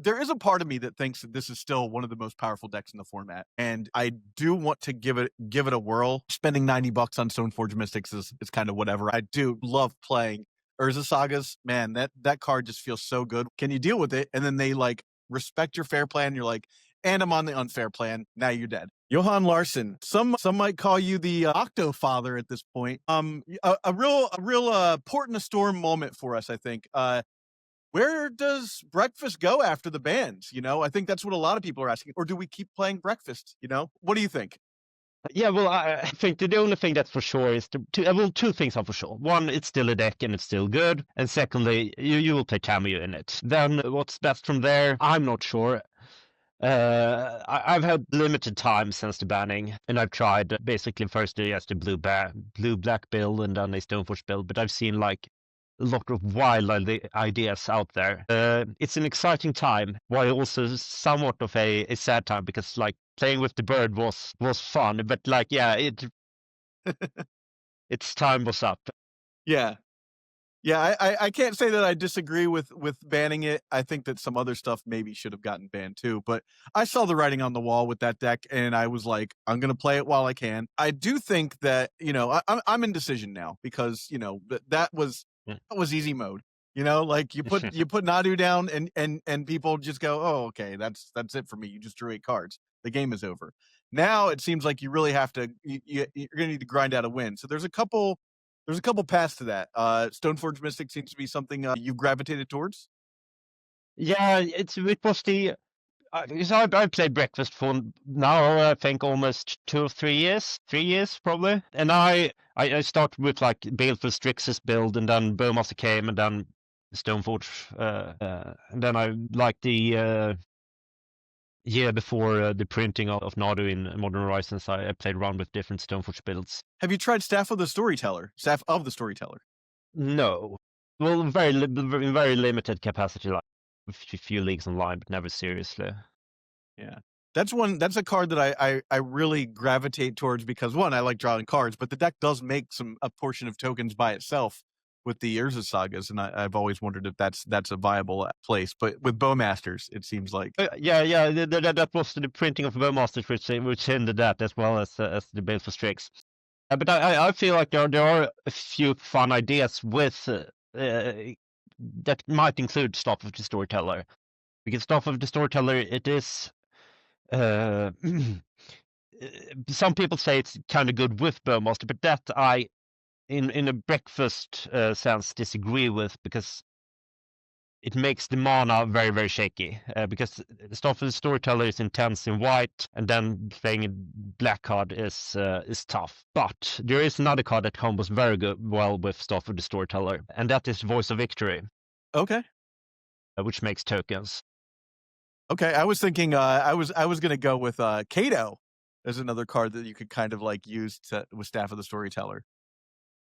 there is a part of me that thinks that this is still one of the most powerful decks in the format, and I do want to give it a whirl. Spending $90 on Stoneforge Mystics is kind of whatever. I do love playing Urza Sagas. Man, that card just feels so good. Can you deal with it? And then they like respect your fair plan. You're like, and I'm on the unfair plan. Now you're dead. Johan Larsson. Some might call you the Octofather at this point. A real port in a storm moment for us, I think. Where does Breakfast go after the bans? You know, I think that's what a lot of people are asking. Or do we keep playing Breakfast? You know, what do you think? Yeah, well, I think the only thing that's for sure is two things are for sure. One, it's still a deck and it's still good. And secondly, you will play Cameo in it. Then what's best from there? I'm not sure. I've had limited time since the banning, and I've tried basically first just a blue-black build and then a Stoneforge build, but I've seen like a lot of wild ideas out there. It's an exciting time, while also somewhat of a sad time, because like playing with the bird was fun, but like its time was up. Yeah. Yeah, I can't say that I disagree with banning it. I think that some other stuff maybe should have gotten banned too, but I saw the writing on the wall with that deck, and I was like, I'm going to play it while I can. I do think that, you know, I'm in decision now because, you know, that was easy mode. You know, like you put Nadu down and people just go, oh, okay, that's it for me. You just drew 8 cards. The game is over. Now it seems like you really have to, you're going to need to grind out a win. So there's a couple paths to that. Stoneforge Mystic seems to be something you've gravitated towards. Yeah, it was the because I've played Breakfast for now I think almost 2 or 3 years, 3 years probably, and I started with like Baleful Strix's build, and then Bowmaster came, and then Stoneforge, and then I like the year before the printing of Nadu in Modern Horizons, I played around with different Stoneforge builds. Have you tried Staff of the Storyteller? No, well, very limited capacity, like a few leagues online, but never seriously. Yeah. That's a card that I really gravitate towards because one, I like drawing cards, but the deck does make a portion of tokens by itself with the Urza Sagas, and I've always wondered if that's a viable place. But with Bowmasters, it seems like yeah, that was the printing of Bowmasters which hindered that, as well as the Baleful Strix. But I feel like there are a few fun ideas with that might include Staff of the Storyteller, because Staff of the Storyteller, it is some people say it's kind of good with Bowmaster, but that I in a Breakfast sense disagree with, because it makes the mana very, very shaky, because Staff of the Storyteller is intense in white, and then playing a black card is tough. But there is another card that combos very well with Staff of the Storyteller, and that is Voice of Victory. Okay. Which makes tokens. Okay, I was thinking I was going to go with Kaito as another card that you could kind of like use with Staff of the Storyteller.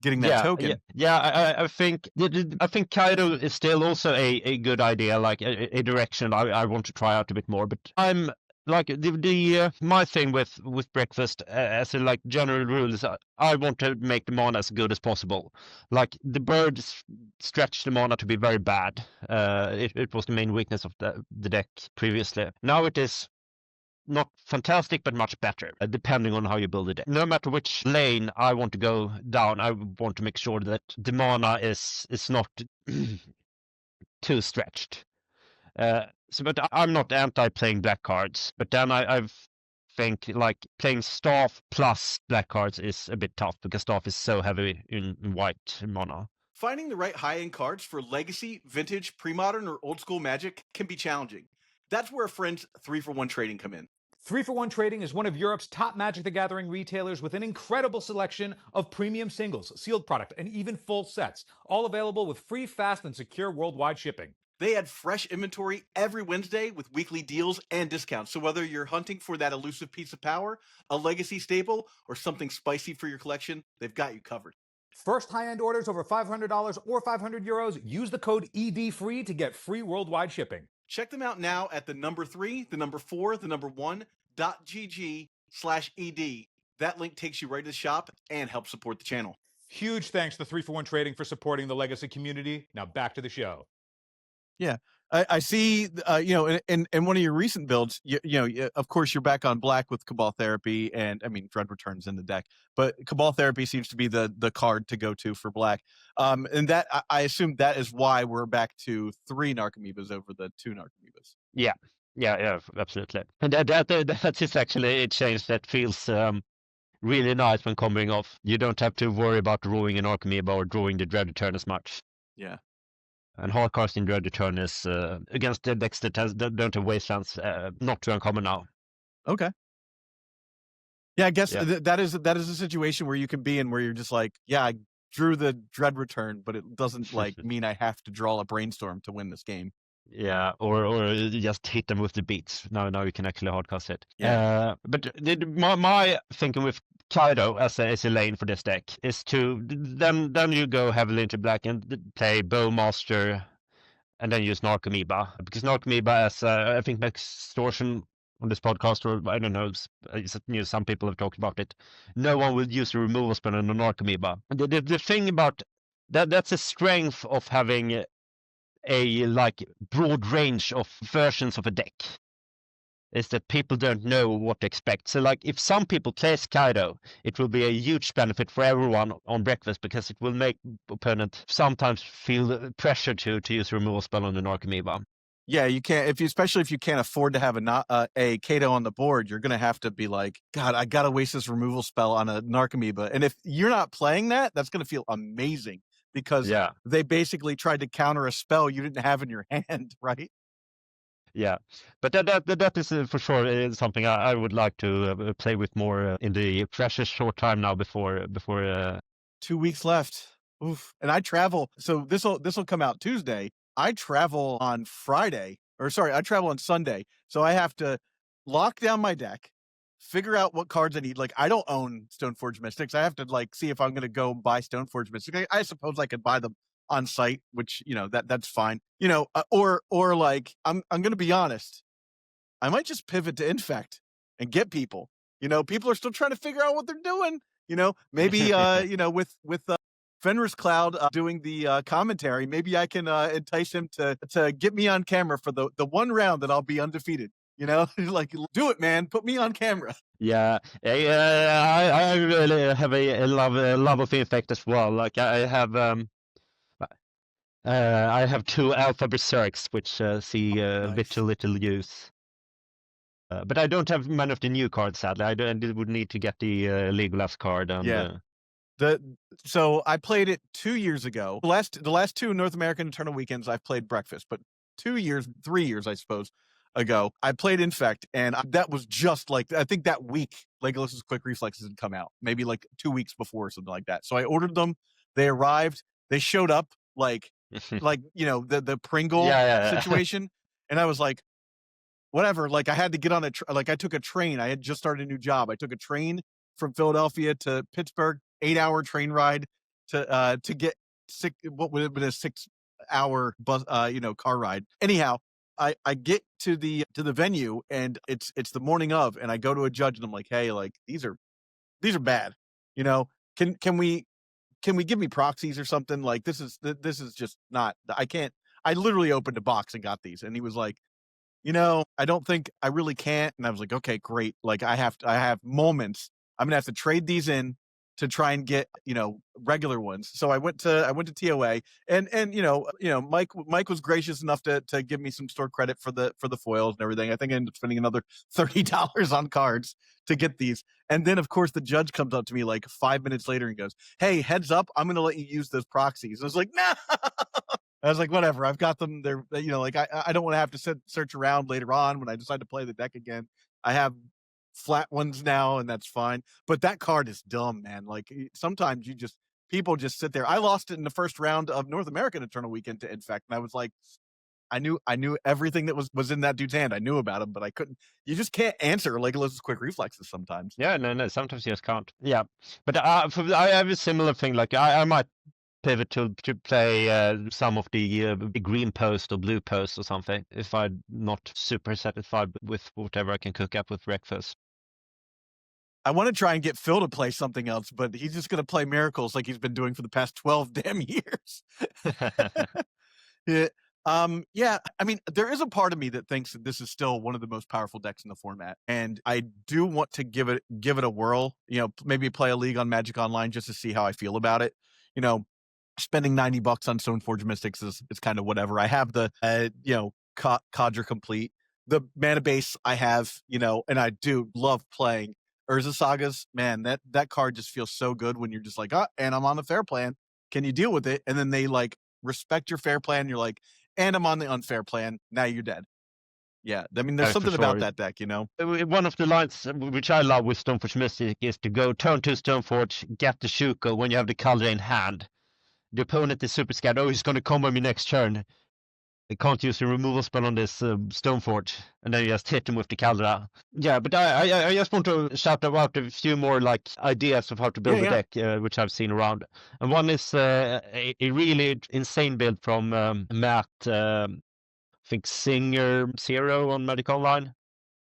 Getting that token. Yeah, I think Kaito is still also a good idea, like a direction I want to try out a bit more. But I'm like my thing with Breakfast as a like general rule is I want to make the mana as good as possible. Like the birds stretch the mana to be very bad. It was the main weakness of the deck previously. Now it is not fantastic, but much better, depending on how you build it. No matter which lane I want to go down, I want to make sure that the mana is not too stretched. But I'm not anti-playing black cards, but then I think like playing Staff plus black cards is a bit tough, because Staff is so heavy in white mana. Finding the right high-end cards for Legacy, Vintage, Pre-Modern, or Old School Magic can be challenging. That's where friends 3-for-1 Trading come in. 3-for-1 Trading is one of Europe's top Magic the Gathering retailers with an incredible selection of premium singles, sealed product, and even full sets, all available with free, fast, and secure worldwide shipping. They add fresh inventory every Wednesday with weekly deals and discounts. So whether you're hunting for that elusive piece of power, a legacy staple, or something spicy for your collection, they've got you covered. First high-end orders over $500 or 500 euros, use the code EDFREE to get free worldwide shipping. Check them out now at the number 3, the number 4, the number 1.gg/ED. That link takes you right to the shop and helps support the channel. Huge thanks to 3-for-1 Trading for supporting the Legacy community. Now back to the show. Yeah. I see, in one of your recent builds, of course, you're back on black with Cabal Therapy, and I mean, Dread Return's in the deck, but Cabal Therapy seems to be the card to go to for black. And that I assume that is why we're back to 3 Narcomoebas over the 2 Narcomoebas. Yeah, absolutely. And that is actually a change that feels really nice when coming off. You don't have to worry about drawing an Narcomoeba or drawing the Dread Return as much. Yeah. And hardcasting Dread Return is against the decks that don't have Wastelands, not too uncommon now. Okay. Yeah, I guess that is a situation where you can be in where you're just like, yeah, I drew the Dread Return, but it doesn't like mean I have to draw a Brainstorm to win this game. Yeah, or just hit them with the beats. Now you can actually hardcast it. Yeah. But my thinking with Kaito as a lane for this deck is to then you go heavily into black and play Bowmaster, and then use Narcomoeba, because Narcomoeba, as I think Extortion on this podcast, or I don't know, some people have talked about it. No one will use a removal spell on a Narcomoeba. The thing about that's a strength of having a like broad range of versions of a deck, is that people don't know what to expect. So like if some people play Kaito, it will be a huge benefit for everyone on Breakfast, because it will make opponent sometimes feel pressure to use a removal spell on the Narcomoeba. Yeah, you can't, especially if you can't afford to have a Kaito on the board, you're gonna have to be like, God, I gotta waste this removal spell on a Narcomoeba. And if you're not playing that's gonna feel amazing, because they basically tried to counter a spell you didn't have in your hand, right? Yeah, but that is for sure something I would like to play with more in the precious short time now before 2 weeks left. Oof. And I travel, so this will come out Tuesday. I travel on Friday, I travel on Sunday. So I have to lock down my deck, figure out what cards I need. Like, I don't own Stoneforge Mystics. I have to like see if I'm going to go buy Stoneforge Mystics. I suppose I could buy them on site, which, that's fine. Or like, I'm going to be honest. I might just pivot to Infect and get people. People are still trying to figure out what they're doing. Maybe with Fenris Cloud doing the commentary, maybe I can entice him to get me on camera for the one round that I'll be undefeated. Like, do it, man. Put me on camera. Yeah, I really have a love of Infect as well. Like I have 2 Alpha Berserks, which see a bit too little use. But I don't have many of the new cards, sadly. I would need to get the Legolas card. And, So I played it 2 years ago. The last 2 North American Eternal Weekends I've played Breakfast, but 3 years, I suppose, ago, I played Infect, and that was just like, I think that week, Legolas's Quick Reflexes had come out, maybe like 2 weeks before or something like that. So I ordered them. They arrived. They showed up like the Pringle situation, and I was like, whatever. Like, I had to get on I took a train. I had just started a new job. I took a train from Philadelphia to Pittsburgh, 8-hour train ride to get what would have been a 6-hour bus, car ride. Anyhow, I get to the venue, and it's the morning of, and I go to a judge and I'm like, hey, like, these are bad. Can we give me proxies or something? Like, this is just not, I can't. I literally opened a box and got these, and he was like, I don't think I really can't. And I was like, okay, great. Like, I have moments. I'm gonna have to trade these in to try and get, regular ones. So I went to TOA, and Mike was gracious enough to give me some store credit for the foils and everything. I think I ended up spending another $30 on cards to get these. And then, of course, the judge comes up to me like 5 minutes later and goes, hey, heads up, I'm going to let you use those proxies. I was like, nah. I was like, whatever, I've got them. They're, like, I don't want to have to search around later on when I decide to play the deck again. I have flat ones now, and that's fine. But that card is dumb, man. Like, sometimes people just sit there. I lost it in the first round of North American Eternal Weekend to Infect, and I was like, I knew everything that was in that dude's hand. I knew about him, but I couldn't. You just can't answer Legolas's Quick Reflexes sometimes. Yeah, no, sometimes you just can't. Yeah, but I have a similar thing. Like, I might pivot to play some of the green post or blue post or something if I'm not super satisfied with whatever I can cook up with Breakfast. I want to try and get Phil to play something else, but he's just going to play Miracles like he's been doing for the past 12 damn years. Yeah. Yeah, I mean, there is a part of me that thinks that this is still one of the most powerful decks in the format, and I do want to give it a whirl. Maybe play a league on Magic Online just to see how I feel about it. You know, spending $90 on Stoneforge Mystics is kind of whatever. I have the Cadre complete, the mana base I have, and I do love playing Urza Sagas. Man, that card just feels so good when you're just like, and I'm on the fair plan. Can you deal with it? And then they like respect your fair plan. You're like, and I'm on the unfair plan. Now you're dead. Yeah, I mean, there's something about that deck, One of the lines which I love with Stoneforge Mystic is to go turn 2 Stoneforge, get the Shuko when you have the Caldera in hand. The opponent is super scared. Oh, he's going to combo me next turn. They can't use the removal spell on this Stoneforge, and then you just hit him with the Caldera. Yeah, but I just want to shout out a few more like ideas of how to build a deck, which I've seen around. And one is a really insane build from Matt, I think Singer Zero on Magic Online,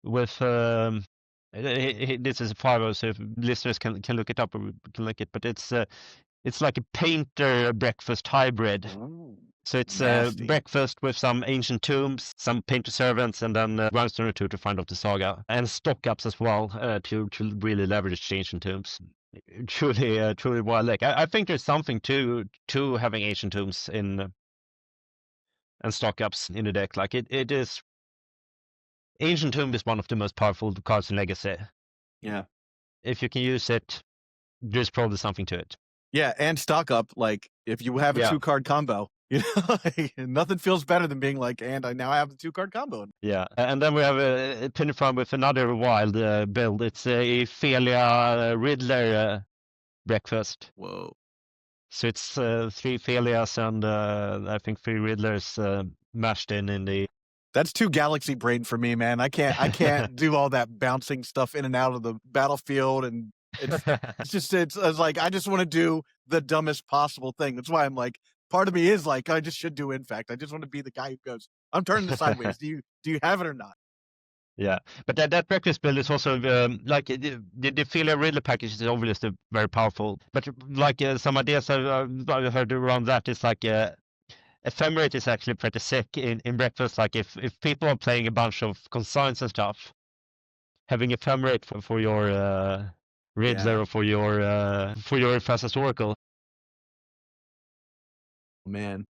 with this is a 5-0, so if listeners can look it up or can look it, but it's like a painter breakfast hybrid. Ooh. So it's breakfast with some ancient tombs, some painter servants, and then Grindstone or two to find out the saga, and stock ups as well to really leverage the ancient tombs. Truly wild deck. I think there's something to having ancient tombs in and stock ups in the deck. Like it is. Ancient tomb is one of the most powerful cards in Legacy. Yeah. If you can use it, there's probably something to it. Yeah, and stock up. Like if you have a 2-card combo. Nothing feels better than being like, and I now have the 2-card combo. Yeah, and then we have a Penny Farm with another wild build. It's a Felia Riddler breakfast. Whoa. So it's 3 Felias and I think 3 Riddlers mashed in the. That's too galaxy brain for me, man. I can't do all that bouncing stuff in and out of the battlefield, and it's like I just want to do the dumbest possible thing. That's why I'm like, part of me is like, I just should do Infect. I just want to be the guy who goes, I'm turning this sideways. Do you have it or not? Yeah, but that breakfast build is also like the Felia Riddler package is obviously very powerful. But like some ideas I've heard around that is like Ephemerate is actually pretty sick in breakfast. Like if people are playing a bunch of consigns and stuff, having Ephemerate for your Riddler or for your fastest Oracle. Man.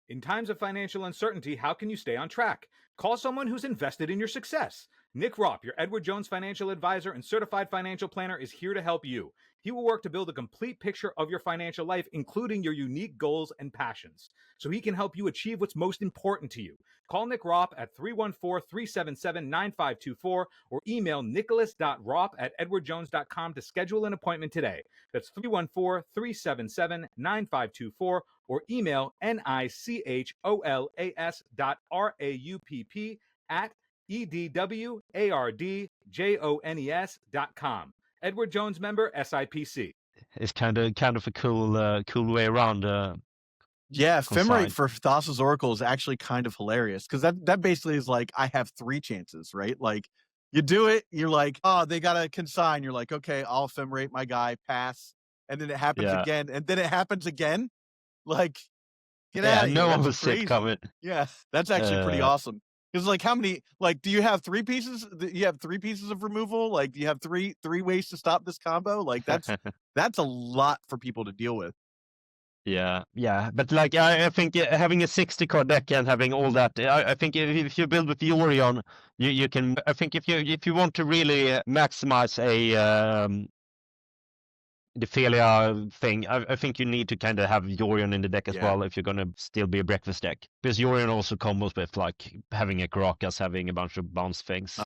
In times of financial uncertainty, how can you stay on track? Call someone who's invested in your success. Nick Ropp, your Edward Jones financial advisor and certified financial planner, is here to help you. He will work to build a complete picture of your financial life, including your unique goals and passions, so he can help you achieve what's most important to you. Call Nick Ropp at 314-377-9524 or email nicholas.ropp@edwardjones.com to schedule an appointment today. That's 314-377-9524 or email nicholas@edwardjones.com. Edward Jones member, SIPC. It's kind of a cool way around. Yeah, Ephemerate for Thassa's Oracle is actually kind of hilarious because that basically is like I have 3 chances, right? Like you do it, you're like, oh, they got a consign. You're like, okay, I'll Ephemerate my guy, pass, and then it happens again, and then it happens again. Like, get out of here. No one was sick coming. Yeah, that's actually pretty awesome. Because like, how many? Like, do you have 3 pieces? You have 3 pieces of removal. Like, do you have three ways to stop this combo? Like, that's a lot for people to deal with. Yeah, but like I think having a 60-card deck and having all that, I think if you build with Yorion, you can. I think if you want to really maximize the Felia thing, I think you need to kind of have Yorion in the deck as well if you're going to still be a breakfast deck. Because Yorion also combos with like having a Caracas, having a bunch of bounce things.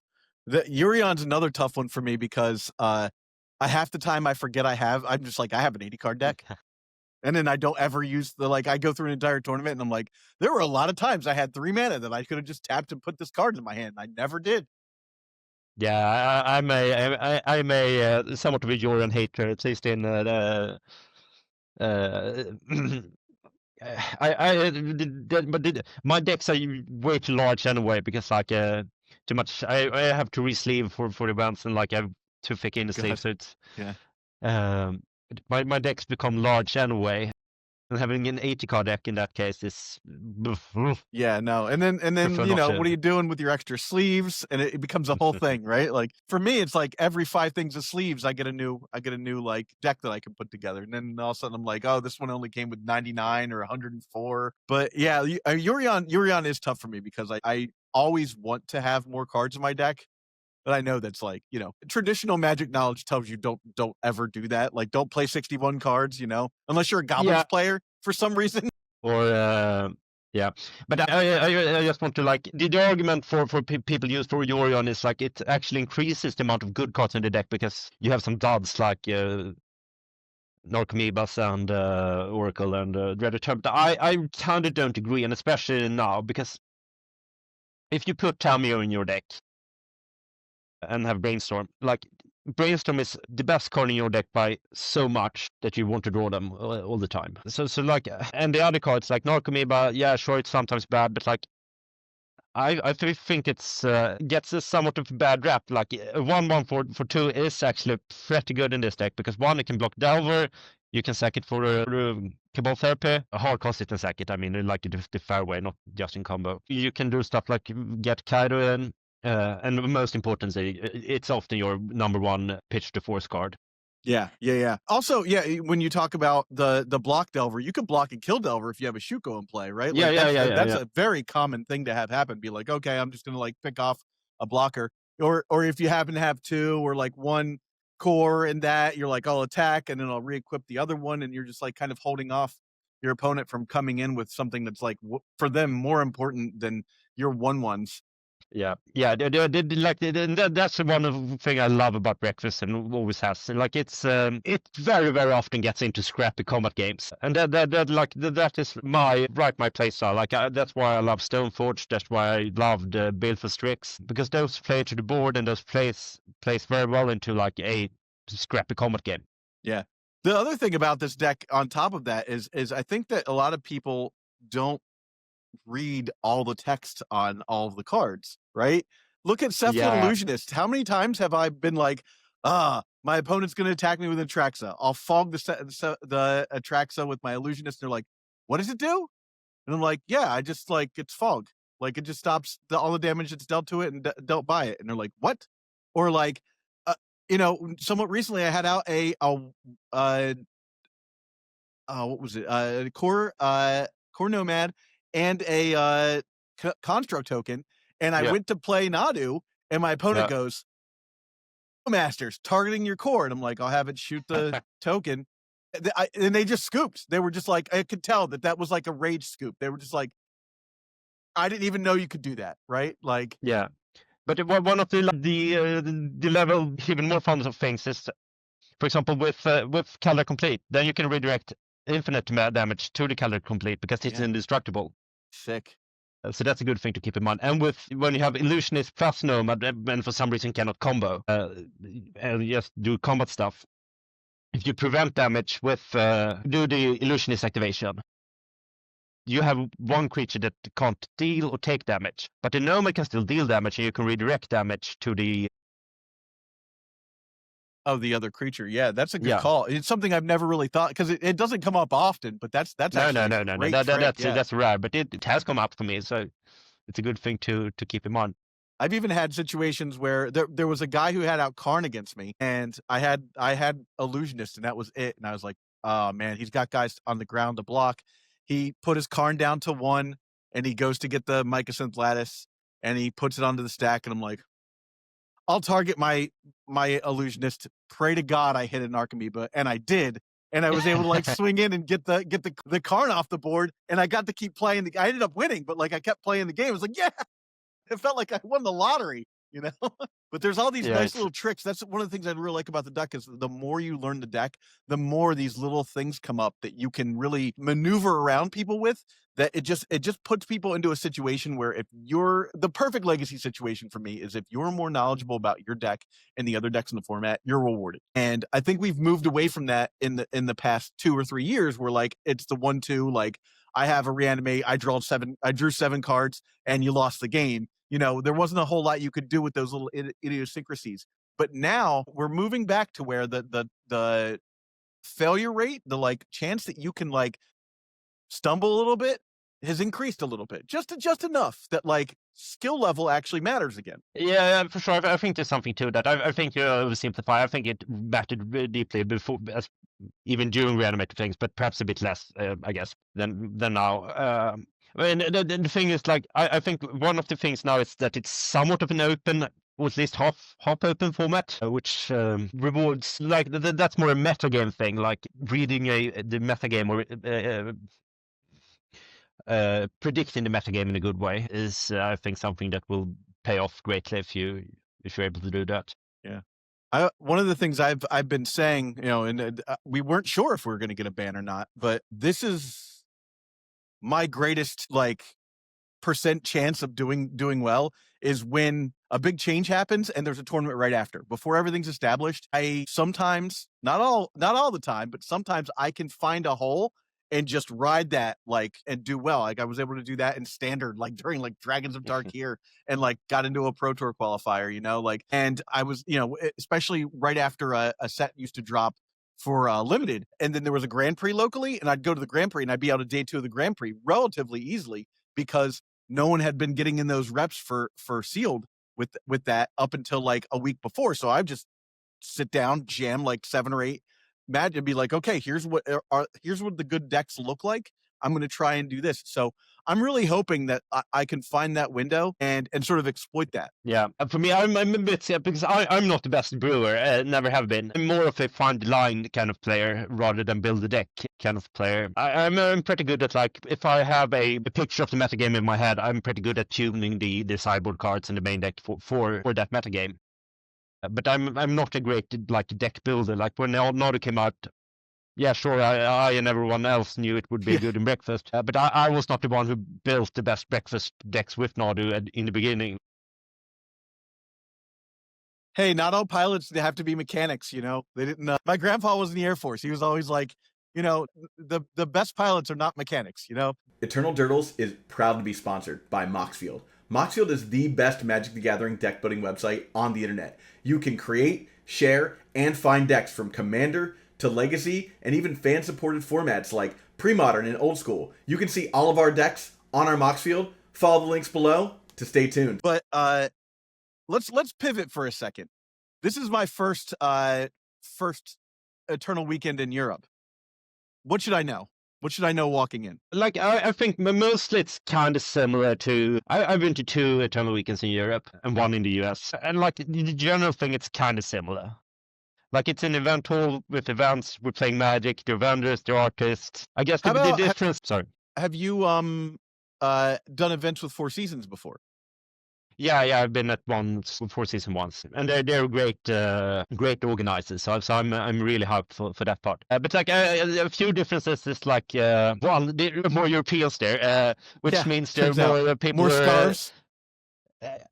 The Yurion's another tough one for me because half the time I forget I'm just like, I have an 80-card deck. And then I don't ever use I go through an entire tournament and I'm like, there were a lot of times I had 3 mana that I could have just tapped and put this card in my hand. I never did. Yeah, I'm a somewhat of a Yorion hater, at least in my decks are way too large anyway because like too much. I have to re-sleeve for the events and like I have too thick in the sleeve, so it's my decks become large anyway. And having an 80 card deck in that case is Yeah, no. And then Prefer you not know, to. what are you doing with your extra sleeves? And it becomes a whole thing, right? Like for me, it's like every 5 things of sleeves, I get a new like deck that I can put together. And then all of a sudden I'm like, oh, this one only came with 99 or 104. But yeah, Yurion is tough for me because I always want to have more cards in my deck. But I know that's like, you know, traditional Magic knowledge tells you don't ever do that. Like, don't play 61 cards, you know, unless you're a Goblins player for some reason. Or yeah, but I just want to like the argument for people use for Yorion is like it actually increases the amount of good cards in the deck because you have some duds like Narcomoebas and Oracle and Dreaded. But I kind of don't agree, and especially now because if you put Tamio in your deck and have Brainstorm, like Brainstorm is the best card in your deck by so much that you want to draw them all the time. So like, and the other cards like Narcomoeba, yeah, sure, it's sometimes bad, but like I think it's gets a somewhat of a bad rap. Like a 1/1 for 2 is actually pretty good in this deck because one, it can block Delver, you can sack it for Cabal Therapy, a hard cost it and sack it. I mean, like the fair way, not just in combo. You can do stuff like get Kaito in, and most importantly, it's often your number 1 pitch to force card. Yeah. Also, yeah, when you talk about the block Delver, you can block and kill Delver if you have a Shuko in play, right? Like that's a very common thing to have happen. Be like, okay, I'm just gonna like pick off a blocker. Or if you happen to have 2 or like 1 core in that, you're like, I'll attack and then I'll re-equip the other one, and you're just like kind of holding off your opponent from coming in with something that's like for them more important than your 1/1s. Yeah, that's one thing I love about Breakfast and always has. Like it very very often gets into scrappy combat games, and that is my play style. Like that's why I love Stoneforge. That's why I loved Build for Strix, because those play to the board and those plays very well into like a scrappy combat game. Yeah. The other thing about this deck on top of that is I think that a lot of people don't read all the text on all of the cards, right? Look at Cephalid Illusionist. How many times have I been like, my opponent's going to attack me with Atraxa. I'll fog the Atraxa with my Illusionist. They're like, what does it do? And I'm like, yeah, I just like, it's fog. Like it just stops all the damage that's dealt to it and dealt by it. And they're like, what? Or like, you know, somewhat recently I had out what was it? Core Nomad and a construct token, and I went to play Nadu, and my opponent goes, Masters targeting your core, and I'm like, I'll have it shoot the token, and they just scooped. They were just like, I could tell that was like a rage scoop. They were just like, I didn't even know you could do that, right? Like, yeah. But one of the level even more fun of things is, for example, with Color Complete, then you can redirect infinite damage to the Color Complete because it's indestructible. Sick. So that's a good thing to keep in mind. And when you have Illusionist plus Nomad and for some reason cannot combo, and just do combat stuff, if you prevent damage with do the Illusionist activation, you have one creature that can't deal or take damage, but the Nomad can still deal damage, and you can redirect damage to the the other creature. Yeah, that's a good call. It's something I've never really thought, because it doesn't come up often, but that's no. That's rare, but it has come up for me, so it's a good thing to keep in mind. I've even had situations where there was a guy who had out Karn against me, and I had Illusionist, and that was it. And I was like, oh man, he's got guys on the ground to block. He put his Karn down to 1, and he goes to get the Mycosynth Lattice, and he puts it onto the stack, and I'm like, I'll target my Illusionist, pray to God I hit an Narcomoeba, and I did. And I was able to like swing in and get the Karn off the board, and I got to keep playing. I ended up winning, but like I kept playing the game. I was like, yeah, it felt like I won the lottery, you know? But there's all these nice little tricks. That's one of the things I really like about the deck, is the more you learn the deck, the more these little things come up that you can really maneuver around people with, that it just puts people into a situation where if you're the perfect legacy situation for me is if you're more knowledgeable about your deck and the other decks in the format, you're rewarded. And I think we've moved away from that in the past 2 or 3 years, where like it's the 1/2, like I have a reanimate, I drew 7 cards and you lost the game. You know, there wasn't a whole lot you could do with those little idiosyncrasies. But now we're moving back to where the failure rate, the like chance that you can like stumble a little bit has increased a little bit, just enough that like skill level actually matters again. Yeah, for sure. I think there's something to that. I think you oversimplify. I think it mattered really deeply before, even during reanimated things, but perhaps a bit less, I guess, than now. And the thing is, like, I think one of the things now is that it's somewhat of an open, or at least half open format, which rewards, like, that's more a metagame thing, like reading the metagame or predicting the metagame in a good way is, I think, something that will pay off greatly if you're able to do that. Yeah. One of the things I've been saying, you know, and we weren't sure if we were going to get a ban or not, but this is my greatest like percent chance of doing well is when a big change happens and there's a tournament right after. Before everything's established, I sometimes, not all the time, but sometimes I can find a hole and just ride that like and do well. Like I was able to do that in standard, like during like Dragons of Dark here, and like got into a Pro Tour qualifier, you know, like, and I was, you know, especially right after a set used to drop for limited, and then there was a Grand Prix locally, and I'd go to the Grand Prix and I'd be out of day 2 of the Grand Prix relatively easily because no one had been getting in those reps for sealed with that up until like a week before. So I just sit down, jam like 7 or 8 match and be like, okay, here's what the good decks look like. I'm going to try and do this. So I'm really hoping that I can find that window and sort of exploit that. Yeah, for me, I'm a bit because I'm not the best brewer, never have been. I'm more of a find the line kind of player rather than build a deck kind of player. I'm pretty good at, like, if I have a picture of the metagame in my head, I'm pretty good at tuning the sideboard cards in the main deck for that metagame. But I'm not a great like deck builder. Like when Nadu came out, yeah, sure, I and everyone else knew it would be good in Breakfast, but I was not the one who built the best Breakfast decks with Nadu in the beginning. Hey, not all pilots have to be mechanics, you know. They didn't. My grandpa was in the Air Force. He was always like, you know, the best pilots are not mechanics, you know. Eternal Dirtles is proud to be sponsored by Moxfield. Moxfield is the best Magic the Gathering deck building website on the internet. You can create, share, and find decks from Commander to Legacy and even fan-supported formats like Pre-Modern and Old School. You can see all of our decks on our Moxfield. Follow the links below to stay tuned. But let's pivot for a second. This is my first Eternal weekend in Europe. What should I know? What should I know walking in? Like, I think mostly it's kind of similar to... I've been to 2 Eternal Weekends in Europe and 1 in the US. And, like, the general thing, it's kind of similar. Like, it's an event hall with events. We're playing Magic. There are vendors, there are artists. I guess the difference... Sorry. Have you done events with Four Seasons before? Yeah, I've been at Four Seasons once, and they're great organizers. So I'm really hyped for that part. But like a few differences is like one, there are more Europeans there, which means there are more people. More scarves.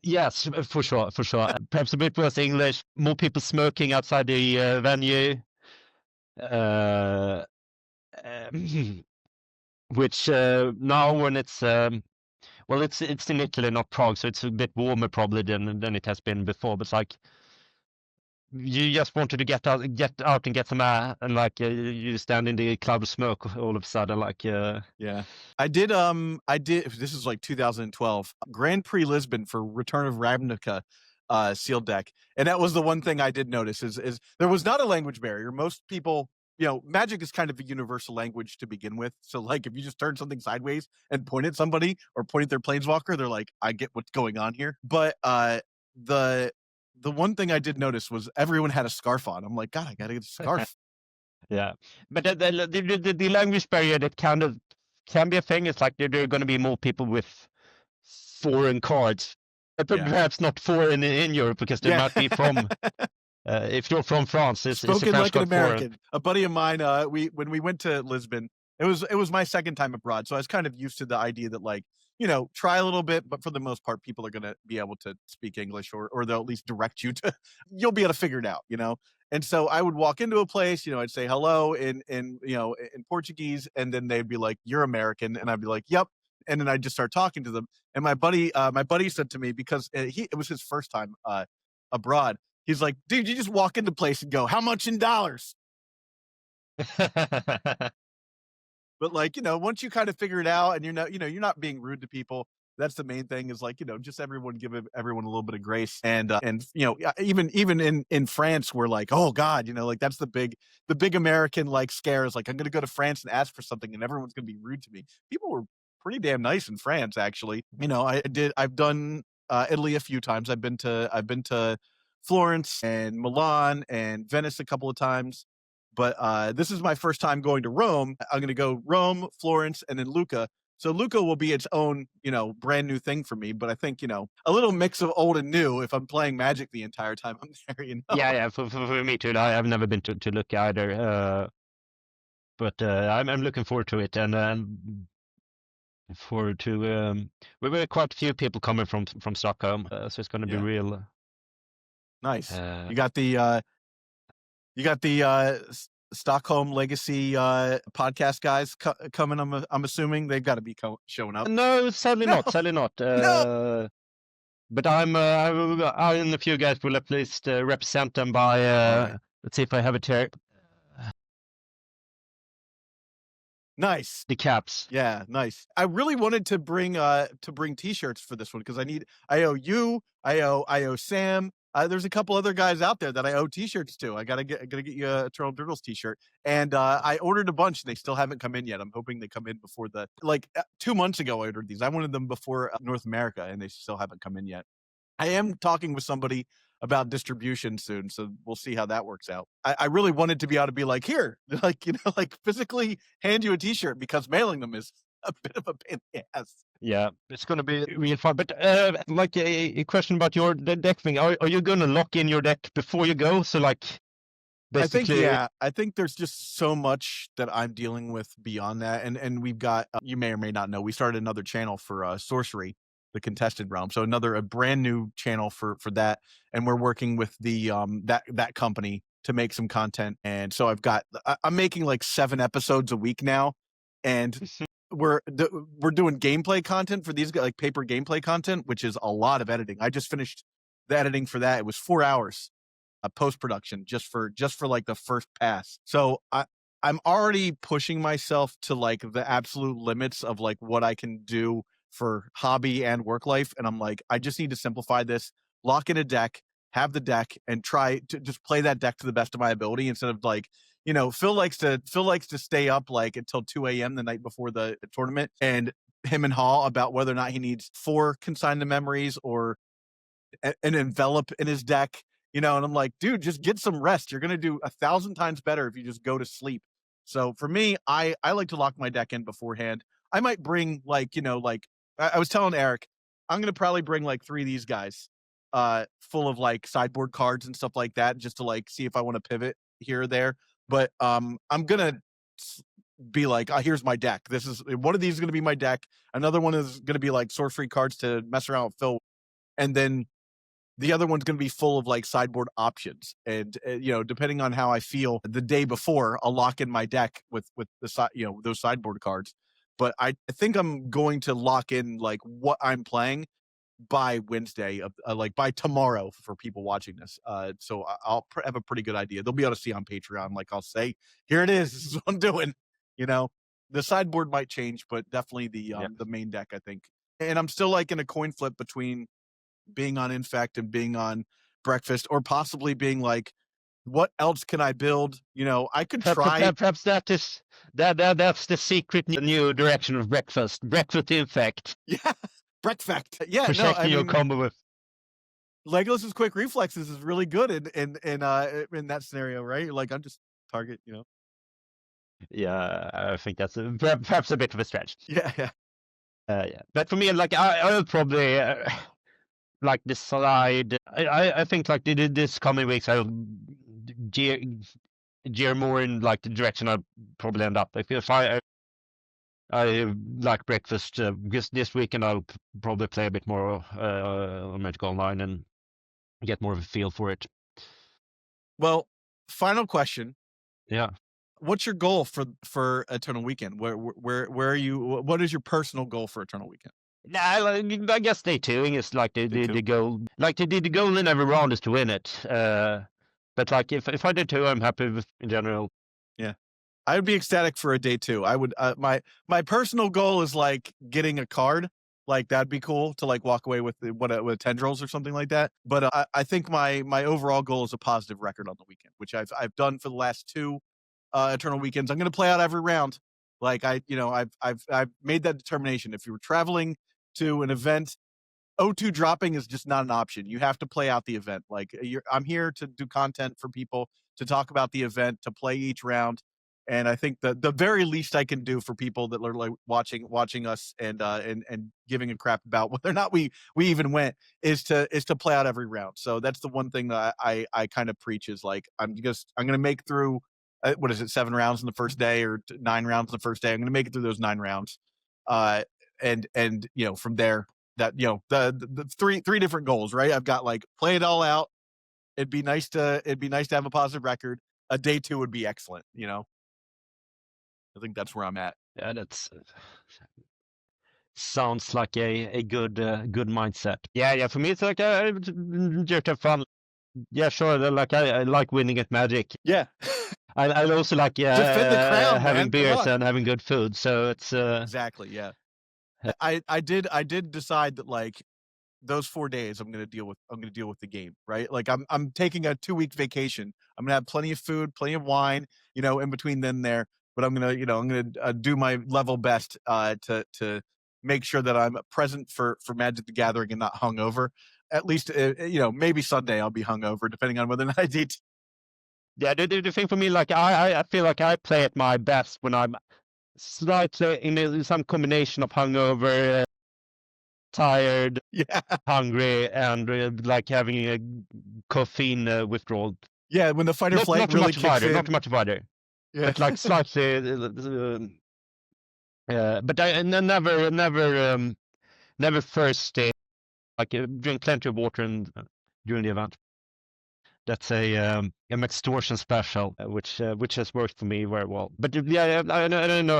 Yes, for sure. Perhaps a bit less English. More people smoking outside the venue. Which now when it's well, it's in Italy, not Prague, so it's a bit warmer probably than it has been before. But like, you just wanted to get out and get some air, and like you stand in the cloud of smoke all of a sudden. Like, yeah, I did. This is like 2012 Grand Prix Lisbon for Return of Ravnica sealed deck, and that was the one thing I did notice is there was not a language barrier. Most people, you know, Magic is kind of a universal language to begin with. So like if you just turn something sideways and point at somebody or point at their planeswalker, they're like, I get what's going on here. But the one thing I did notice was everyone had a scarf on. I'm like, God, I gotta get a scarf. Yeah. But the language barrier that kind of can be a thing. It's like there are going to be more people with foreign cards. Perhaps not foreign in Europe because they might be from... if you're from France, it's spoken it's like an American. Foreign. A buddy of mine, when we went to Lisbon, it was my second time abroad, so I was kind of used to the idea that, like, you know, try a little bit, but for the most part, people are going to be able to speak English, or they'll at least direct you to. You'll be able to figure it out, you know. And so I would walk into a place, you know, I'd say hello in Portuguese, and then they'd be like, "You're American," and I'd be like, "Yep." And then I'd just start talking to them. And my buddy said to me, because it was his first time abroad. He's like, dude, you just walk into place and go, how much in dollars? But like, once you kind of figure it out and you're not being rude to people, that's the main thing is like, just everyone give everyone a little bit of grace. And even in France, we're like, oh God, like that's the big American like scare is like, I'm going to go to France and ask for something and everyone's going to be rude to me. People were pretty damn nice in France, actually. I've done Italy a few times. I've been to Florence and Milan and Venice a couple of times. But this is my first time going to Rome. I'm going to go Rome, Florence, and then Lucca. So Lucca will be its own, brand new thing for me. But I think, a little mix of old and new if I'm playing Magic the entire time I'm there, Yeah, for me too. I've never been to Lucca either. But I'm looking forward to it, and forward to we were quite a few people coming from Stockholm, so it's going to be real nice. You got the Stockholm Legacy podcast guys coming. I'm assuming they've got to be showing up. No, sadly not. No. But I and a few guys will at least represent them by. Right. Let's see if I have it here. Nice. The caps. Yeah, nice. I really wanted to bring t-shirts for this one because I owe you, I owe Sam. There's a couple other guys out there that I owe t-shirts to. I gotta get you a Eternal Turtles t-shirt. And I ordered a bunch and they still haven't come in yet. I'm hoping they come in before 2 months ago I ordered these. I wanted them before North America and they still haven't come in yet. I am talking with somebody about distribution soon, so we'll see how that works out. I really wanted to be able to be like, here, like physically hand you a t-shirt because mailing them is a bit of a pain in the ass. Yeah, it's going to be real fun. But like a question about your deck thing, are you going to lock in your deck before you go? So like, basically, I think there's just so much that I'm dealing with beyond that, and we've got you may or may not know we started another channel for sorcery, the contested realm, so a brand new channel for that, and we're working with the that company to make some content, and so I'm making like 7 episodes a week now, and we're doing gameplay content for these guys, like paper gameplay content, which is a lot of editing. I just finished the editing for that. It was 4 hours post-production just for like the first pass. So I'm already pushing myself to like the absolute limits of like what I can do for hobby and work life. And I'm like, I just need to simplify this, lock in a deck, have the deck, and try to just play that deck to the best of my ability instead of like, Phil likes to stay up like until 2 a.m. the night before the tournament, and him and Hall about whether or not he needs 4 consign to memories or an envelop in his deck, and I'm like, dude, just get some rest. You're going to do 1,000 times better if you just go to sleep. So for me, I like to lock my deck in beforehand. I might bring like, I was telling Eric, I'm going to probably bring like 3 of these guys full of like sideboard cards and stuff like that, just to like see if I want to pivot here or there. But I'm going to be like, here's my deck. This is one of these is going to be my deck. Another one is going to be like sorcery cards to mess around with Phil. And then the other one's going to be full of like sideboard options. And, depending on how I feel the day before, I'll lock in my deck with the those sideboard cards. But I think I'm going to lock in like what I'm playing by Wednesday, like by tomorrow for people watching this. So I'll have a pretty good idea. They'll be able to see on Patreon. Like I'll say, here it is. This is what I'm doing. The sideboard might change, but definitely the main deck, I think. And I'm still like in a coin flip between being on Infect and being on Breakfast, or possibly being like, what else can I build? I could try. Perhaps that's the secret new direction of Breakfast Infect. Yeah, Breakfast. Yeah, Protecting your combo with Legolas's quick reflexes is really good in that scenario, right? Like I'm just target, Yeah, I think that's perhaps a bit of a stretch. Yeah. Yeah, but for me, like I'll probably like decide. I think like this coming weeks I'll gear more in like the direction I'll probably end up. Like if I like Breakfast because this weekend I'll probably play a bit more on Magic Online and get more of a feel for it. Well, final question. Yeah. What's your goal for Eternal Weekend? Where are you? What is your personal goal for Eternal Weekend? Nah, I guess day 2ing is like the goal. Like the goal in every round is to win it. But like if I did 2, I'm happy with in general. Yeah. I would be ecstatic for a day 2. I would my personal goal is like getting a card. Like that'd be cool to like walk away with with tendrils or something like that. But I think my overall goal is a positive record on the weekend, which I've done for the last 2 Eternal weekends. I'm going to play out every round. Like I've made that determination. If you were traveling to an event, O2 dropping is just not an option. You have to play out the event. Like I'm here to do content for people, to talk about the event, to play each round. And I think the very least I can do for people that are like watching us and giving a crap about whether or not we even went is to play out every round. So that's the one thing that I kind of preach is like I'm gonna make through what is it, 7 rounds in the first day or 9 rounds in the first day. I'm gonna make it through those 9 rounds, and from there, that the three different goals, right? I've got like play it all out. It'd be nice to have a positive record. A day 2 would be excellent. I think that's where I'm at. Yeah, that's sounds like a good mindset. Yeah. For me, it's like just have fun. Yeah, sure. Like I like winning at Magic. Yeah. I also like defend the crown, having man. beers and having good food. So it's exactly, yeah. I did decide that like those 4 days I'm gonna deal with the game, right? Like I'm taking a 2-week vacation. I'm gonna have plenty of food, plenty of wine, in between then and there. But I'm gonna do my level best to make sure that I'm present for Magic the Gathering and not hungover. At least maybe Sunday I'll be hungover, depending on whether or not I did. Yeah, the thing for me, like I feel like I play at my best when I'm slightly in some combination of hungover, tired, hungry, and like having a caffeine withdrawal. Yeah, when the fight or flight really kicks in. Not too much fighter. Yeah. But like slightly. But I never thirsty. Like drink plenty of water during the event. That's a extortion special, which has worked for me very well. But yeah, I don't know.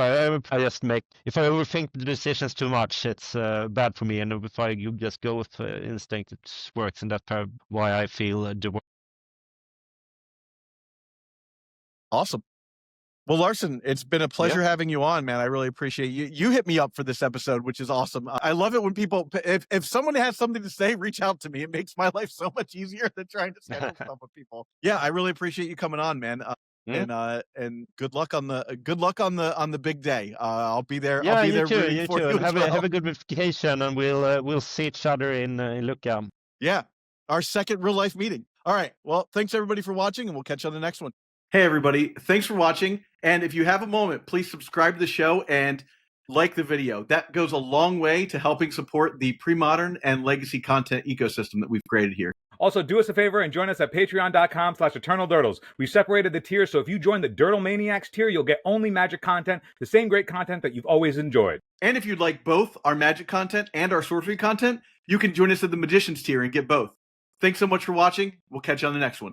I just if I overthink the decisions too much, it's bad for me. And if I just go with instinct, it works, and that's why I feel the work. Awesome. Well, Larsson, it's been a pleasure having you on, man. I really appreciate you. You hit me up for this episode, which is awesome. I love it when people, if someone has something to say, reach out to me. It makes my life so much easier than trying to schedule stuff with people. Yeah, I really appreciate you coming on, man. And good luck on the big day. I'll be there. Yeah, I'll be you there. Too, you too. Have a good vacation, and we'll see each other in Lucca. Yeah, our second real life meeting. All right. Well, thanks everybody for watching, and we'll catch you on the next one. Hey, everybody. Thanks for watching. And if you have a moment, please subscribe to the show and like the video. That goes a long way to helping support the pre-modern and legacy content ecosystem that we've created here. Also, do us a favor and join us at patreon.com/eternaldurdles. We've separated the tiers, so if you join the Durdle Maniacs tier, you'll get only Magic content, the same great content that you've always enjoyed. And if you'd like both our Magic content and our sorcery content, you can join us at the Magicians tier and get both. Thanks so much for watching. We'll catch you on the next one.